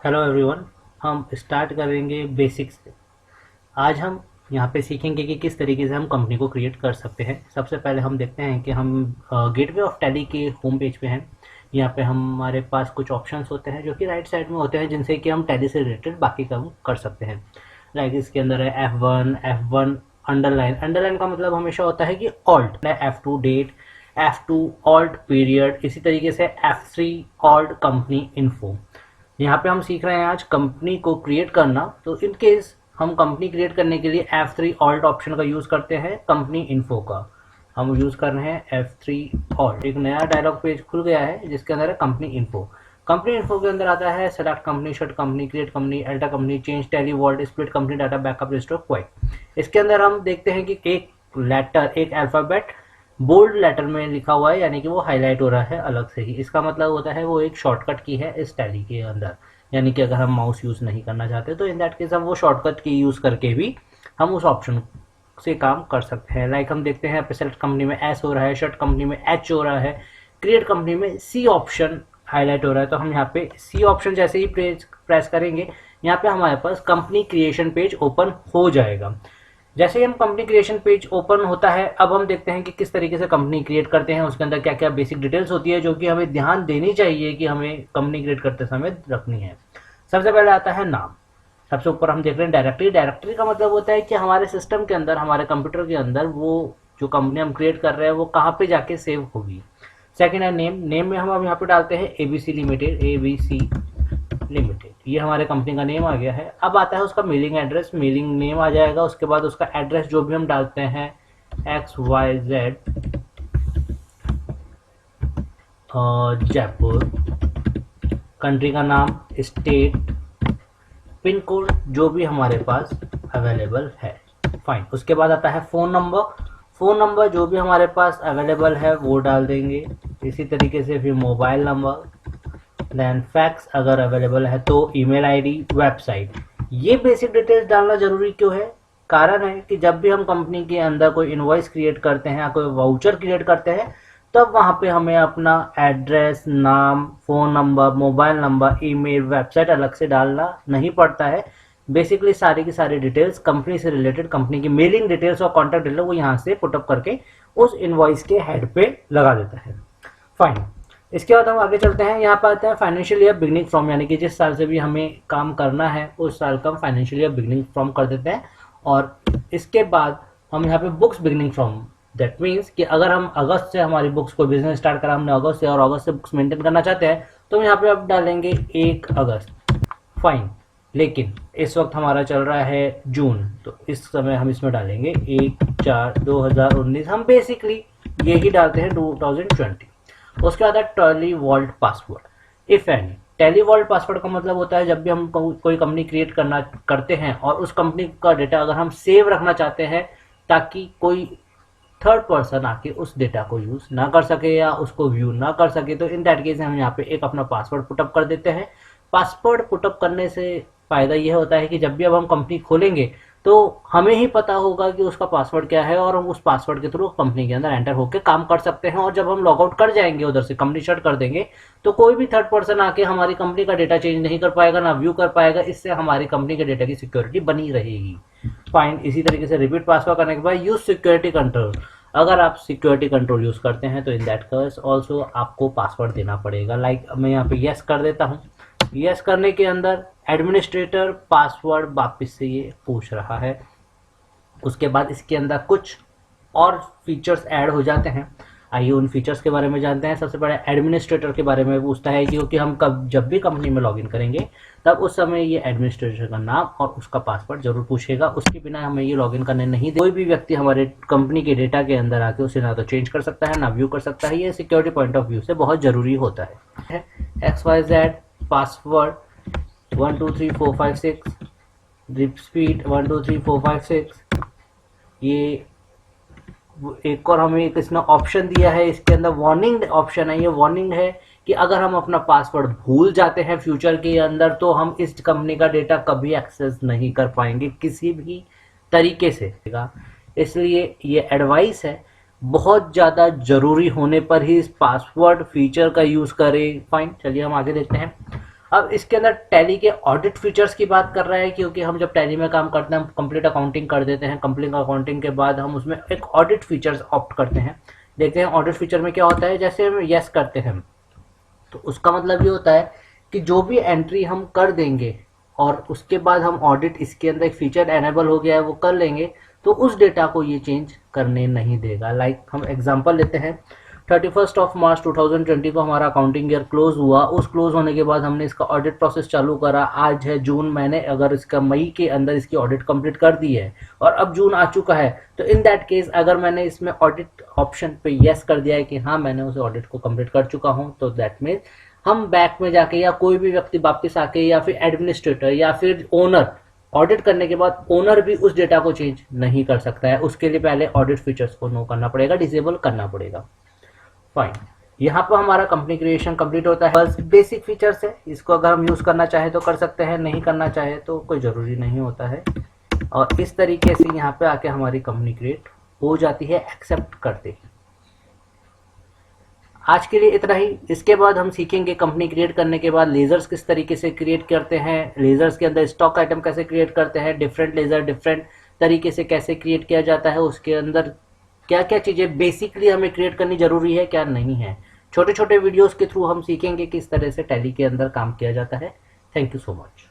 Hello everyone. हम start करेंगे basics से। आज हम यहाँ पे सीखेंगे कि किस तरीके से हम कंपनी को क्रिएट कर सकते हैं। सबसे पहले हम देखते हैं कि हम गेटवे ऑफ टैली के होम पेज पे हैं। यहाँ पे हमारे पास कुछ ऑप्शंस होते हैं जो कि राइट साइड में होते हैं, जिनसे कि हम टैली से रिलेटेड बाकी काम कर सकते हैं। लाइक इसके अंदर है F1 अंडरलाइन। अंडरलाइन का मतलब हमेशा होता है कि alt, F2 date, F2 alt period, इसी तरीके से F3 ऑल्ट कंपनी इन्फो। यहाँ पे हम सीख रहे हैं आज कंपनी को क्रिएट करना। तो इन केस हम कंपनी क्रिएट करने के लिए F3 ऑल्ट ऑप्शन का यूज़ करते हैं। कंपनी इन्फो का हम यूज़ कर रहे हैं F3 ऑल्ट। एक नया डायलॉग पेज खुल गया है जिसके अंदर है कंपनी इन्फो। कंपनी इन्फो के अंदर आता है select company, shut company, create company, alter company, change Tally, vault, split company, data backup, restore, quit. इसके अंदर हम देखते हैं कि एक लेटर, एक अल्फ़ाबेट बोल्ड लेटर में लिखा हुआ है, यानी कि वो हाईलाइट हो रहा है अलग से ही। इसका मतलब होता है वो एक शॉर्टकट की है इस टैली के अंदर। यानी कि अगर हम माउस यूज़ नहीं करना चाहते तो इन दैट केस हम वो शॉर्टकट की यूज़ करके भी हम उस ऑप्शन से काम कर सकते हैं। लाइक हम देखते हैं सेलेक्ट कंपनी में एस हो रहा है, शर्ट कंपनी में एच हो रहा है, क्रिएट कंपनी में सी ऑप्शन हाईलाइट हो रहा है। तो हम यहाँ पे सी ऑप्शन जैसे ही प्रेस करेंगे, यहाँ पे हमारे पास कंपनी क्रिएशन पेज ओपन हो जाएगा। जैसे ही हम कंपनी क्रिएशन पेज ओपन होता है, अब हम देखते हैं कि किस तरीके से कंपनी क्रिएट करते हैं, उसके अंदर क्या क्या बेसिक डिटेल्स होती है जो कि हमें ध्यान देनी चाहिए कि हमें कंपनी क्रिएट करते समय रखनी है। सबसे पहले आता है नाम। सबसे ऊपर हम देख रहे हैं डायरेक्टरी। डायरेक्टरी का मतलब होता है कि हमारे सिस्टम के अंदर, हमारे कंप्यूटर के अंदर वो जो कंपनी हम क्रिएट कर रहे हैं वो कहाँ पे जाके सेव होगी। सेकेंड है नेम। नेम में हम यहाँ पे डालते हैं ABC लिमिटेड, ABC लिमिटेड। ये हमारे कंपनी का नेम आ गया है। अब आता है उसका मेलिंग एड्रेस, मेलिंग नेम आ जाएगा। उसके बाद उसका एड्रेस जो भी हम डालते हैं XYZ जयपुर, कंट्री का नाम, स्टेट, पिन कोड जो भी हमारे पास अवेलेबल है। फाइन। उसके बाद आता है फ़ोन नंबर। फ़ोन नंबर जो भी हमारे पास अवेलेबल है वो डाल देंगे। इसी तरीके से फिर मोबाइल नंबर, देन फैक्स अगर अवेलेबल है तो, ईमेल आईडी, वेबसाइट। ये बेसिक डिटेल्स डालना जरूरी क्यों है? कारण है कि जब भी हम कंपनी के अंदर कोई इनवॉइस क्रिएट करते हैं या कोई वाउचर क्रिएट करते हैं, तब वहाँ पे हमें अपना एड्रेस, नाम, phone number, mobile number, email, website अलग से डालना नहीं पड़ता है। बेसिकली सारी की सारी डिटेल्स कंपनी से रिलेटेड, कंपनी की मेलिंग डिटेल्स और कॉन्टैक्ट डिटेल वो यहाँ से पुटअप करके उस इनवॉइस के हेड पे लगा देता है। फाइन। इसके बाद हम आगे चलते हैं। यहाँ पर आता है फाइनेंशियल ईयर बिगनिंग फ्रॉम, यानी कि जिस साल से भी हमें काम करना है उस साल का हम फाइनेंशियल ईयर बिगनिंग फ्रॉम कर देते हैं। और इसके बाद हम यहाँ पे books beginning from, that means कि अगर हम अगस्त से हमारी बुक्स को बिजनेस स्टार्ट करा हमने अगस्त से, और अगस्त से बुक्स मेंटेन करना चाहते हैं, तो यहाँ पे अब डालेंगे 1 अगस्त। फाइन। लेकिन इस वक्त हमारा चल रहा है जून, तो इस समय हम इसमें डालेंगे 1/4/2019। हम बेसिकली यही डालते हैं 2020। उसके बाद है Tally vault password, if any. Tally vault password का मतलब होता है जब भी हम कोई कंपनी क्रिएट करते हैं और उस कंपनी का डेटा अगर हम सेव रखना चाहते हैं ताकि कोई थर्ड पर्सन आके उस डेटा को यूज ना कर सके या उसको व्यू ना कर सके, तो इन दैट केस हम यहाँ पे एक अपना पासवर्ड पुटअप कर देते हैं। पासवर्ड पुटअप करने से फायदा यह होता है कि जब भी अब हम कंपनी खोलेंगे तो हमें ही पता होगा कि उसका पासवर्ड क्या है, और हम उस पासवर्ड के थ्रू कंपनी के अंदर एंटर होकर काम कर सकते हैं। और जब हम लॉग आउट कर जाएंगे, उधर से कंपनी शट कर देंगे, तो कोई भी थर्ड पर्सन आके हमारी कंपनी का डेटा चेंज नहीं कर पाएगा, ना व्यू कर पाएगा। इससे हमारी कंपनी के डेटा की सिक्योरिटी बनी रहेगी। फाइन। इसी तरीके से रिपीट पासवर्ड करने के बाद यूज सिक्योरिटी कंट्रोल। अगर आप सिक्योरिटी कंट्रोल यूज करते हैं तो इन दैट केस ऑल्सो आपको पासवर्ड देना पड़ेगा। लाइक मैं यहाँ पे यस कर देता हूँ। यस करने के अंदर एडमिनिस्ट्रेटर पासवर्ड वापस से ये पूछ रहा है। उसके बाद इसके अंदर कुछ और फीचर्स ऐड हो जाते हैं। आइए उन फीचर्स के बारे में जानते हैं। सबसे पहले एडमिनिस्ट्रेटर के बारे में पूछता है क्योंकि हम जब भी कंपनी में लॉगिन करेंगे तब उस समय ये एडमिनिस्ट्रेटर का नाम और उसका पासवर्ड जरूर पूछेगा। उसके बिना हमें ये लॉगिन करने नहीं दे। कोई भी व्यक्ति हमारे कंपनी के डेटा के अंदर आके उसे ना तो चेंज कर सकता है ना व्यू कर सकता है। ये सिक्योरिटी पॉइंट ऑफ व्यू से बहुत जरूरी होता है। XYZ password 1 2 3 4 5 6, repeat 1 2 3 4 5 6। ये एक और हमें एक इसमें ऑप्शन दिया है, इसके अंदर वार्निंग ऑप्शन है। ये वार्निंग है कि अगर हम अपना पासवर्ड भूल जाते हैं फ्यूचर के अंदर तो हम इस कंपनी का डेटा कभी एक्सेस नहीं कर पाएंगे किसी भी तरीके से। इसलिए ये एडवाइस है, बहुत ज़्यादा ज़रूरी होने पर ही इस पासवर्ड फीचर का यूज़ करें। फाइन। चलिए हम आगे देखते हैं। अब इसके अंदर टैली के ऑडिट फीचर्स की बात कर रहे हैं, क्योंकि हम जब टैली में काम करते हैं हम कंप्लीट अकाउंटिंग कर देते हैं। कंप्लीट अकाउंटिंग के बाद हम उसमें एक ऑडिट फीचर्स ऑप्ट करते हैं। देखते हैं ऑडिट फीचर में क्या होता है। जैसे हम यस करते हैं तो उसका मतलब ये होता है कि जो भी एंट्री हम कर देंगे और उसके बाद हम ऑडिट, इसके अंदर एक फीचर एनेबल हो गया है वो कर लेंगे, तो उस डेटा को ये चेंज करने नहीं देगा। लाइक हम एग्जांपल लेते हैं, 31 ऑफ मार्च 2020 को हमारा अकाउंटिंग ईयर क्लोज हुआ। उस क्लोज होने के बाद हमने इसका ऑडिट प्रोसेस चालू करा। आज है जून, मैंने अगर इसका मई के अंदर इसकी ऑडिट कंप्लीट कर दी है और अब जून आ चुका है, तो इन दैट केस अगर मैंने इसमें ऑडिट ऑप्शन पे यस कर दिया है कि हाँ मैंने उस ऑडिट को कंप्लीट कर चुका हूँ, तो दैट मीन्स हम बैक में जाके या कोई भी व्यक्ति वापस आके या फिर एडमिनिस्ट्रेटर या फिर ओनर, ऑडिट करने के बाद ओनर भी उस डेटा को चेंज नहीं कर सकता है। उसके लिए पहले ऑडिट फीचर्स को नो करना पड़ेगा, डिसेबल करना पड़ेगा। फाइन, यहाँ पर हमारा कंपनी क्रिएशन कंप्लीट होता है। बस बेसिक फीचर्स है, इसको अगर हम यूज़ करना चाहे तो कर सकते हैं, नहीं करना चाहे तो कोई ज़रूरी नहीं होता है। और इस तरीके से यहाँ पे आके हमारी कंपनी क्रिएट हो जाती है एक्सेप्ट करते ही। आज के लिए इतना ही। इसके बाद हम सीखेंगे कंपनी क्रिएट करने के बाद लेजर्स किस तरीके से क्रिएट करते हैं, लेजर्स के अंदर स्टॉक आइटम कैसे क्रिएट करते हैं, डिफरेंट लेजर डिफरेंट तरीके से कैसे क्रिएट किया जाता है, उसके अंदर क्या क्या चीज़ें बेसिकली हमें क्रिएट करनी जरूरी है, क्या नहीं है। छोटे छोटे वीडियोस के थ्रू हम सीखेंगे किस तरह से टैली के अंदर काम किया जाता है। Thank you so much.